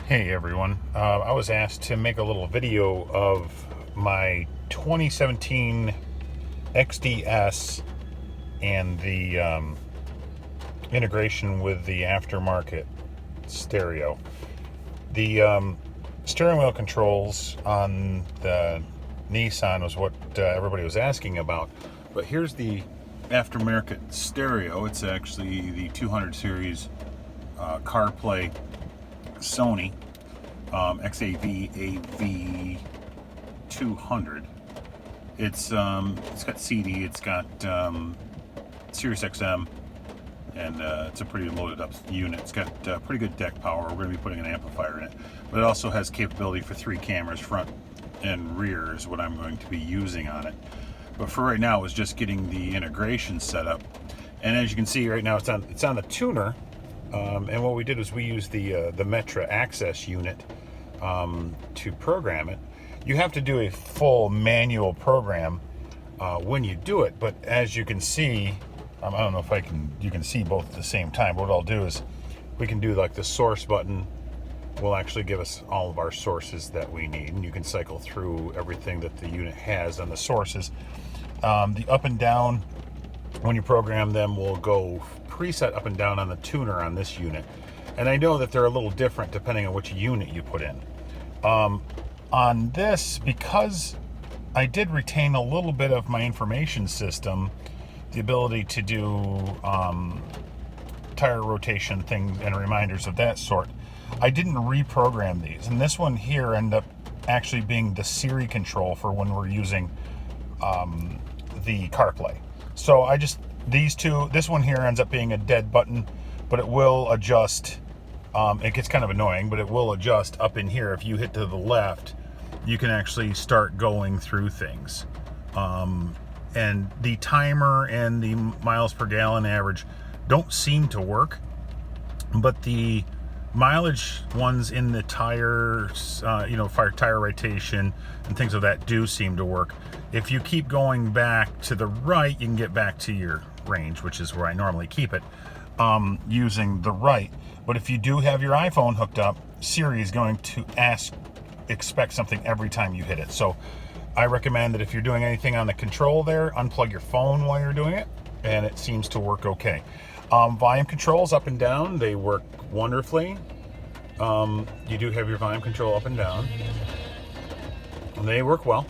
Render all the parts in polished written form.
Hey everyone, I was asked to make a little video of my 2017 XDS and the integration with the aftermarket stereo. The steering wheel controls on the Nissan was what everybody was asking about, but here's the aftermarket stereo. It's actually the 200 series CarPlay Sony XAV AX200. It's got CD, it's got Sirius XM, and it's a pretty loaded up unit. It's got pretty good deck power. We're going to be putting an amplifier in it, but it also has capability for 3 cameras, front and rear is what I'm going to be using on it. But for right now, it was just getting the integration set up, and as you can see right now, it's on the tuner. And what we did was we used the Metra Axxess unit to program it. You have to do a full manual program when you do it, but as you can see, I don't know if you can see both at the same time. What I'll do is we can do like the source button will actually give us all of our sources that we need, and you can cycle through everything that the unit has on the sources. The up and down, when you program them, will go preset up and down on the tuner on this unit, and I know that they're a little different depending on which unit you put in. On this, because I did retain a little bit of my information system, the ability to do tire rotation things and reminders of that sort, I didn't reprogram these, and this one here ended up actually being the Siri control for when we're using the CarPlay. So these two, this one here ends up being a dead button, but it will adjust. It gets kind of annoying, but it will adjust up in here. If you hit to the left, you can actually start going through things. And the timer and the miles per gallon average don't seem to work, but the mileage ones in the tires, tire rotation and things of that do seem to work. If you keep going back to the right, you can get back to your range, which is where I normally keep it, using the right. But if you do have your iPhone hooked up, Siri is going to expect something every time you hit it. So I recommend that if you're doing anything on the control there, unplug your phone while you're doing it, and it seems to work okay. Volume controls up and down, they work wonderfully. You do have your volume control up and down, and they work well.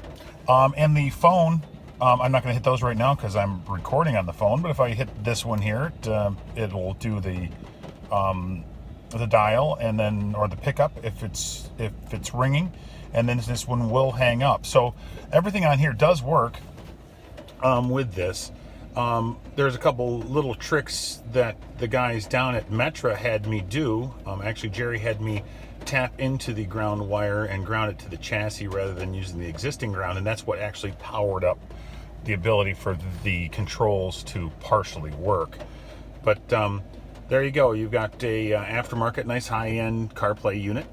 And the phone, I'm not going to hit those right now because I'm recording on the phone, but if I hit this one here, it will do the dial, and then, or the pickup if it's ringing, and then this one will hang up. So everything on here does work with this. There's a couple little tricks that the guys down at Metra had me do. Actually, Jerry had me tap into the ground wire and ground it to the chassis rather than using the existing ground, and that's what actually powered up the ability for the controls to partially work. But there you go. You've got a aftermarket, nice high-end CarPlay unit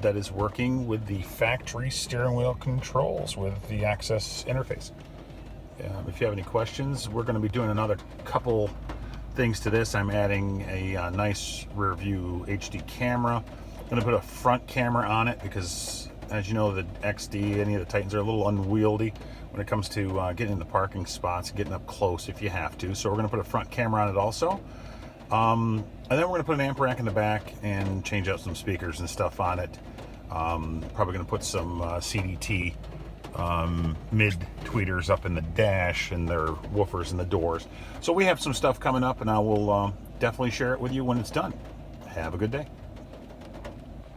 that is working with the factory steering wheel controls with the Axxess interface. If you have any questions, we're going to be doing another couple things to this. I'm adding a nice rear view HD camera. I'm going to put a front camera on it because, as you know, the XD, any of the Titans are a little unwieldy when it comes to getting in the parking spots, getting up close if you have to. So we're going to put a front camera on it also. And then we're going to put an amp rack in the back and change out some speakers and stuff on it. Probably going to put some CDT mid tweeters up in the dash and their woofers in the doors. So we have some stuff coming up, and I will definitely share it with you when it's done. Have a good day.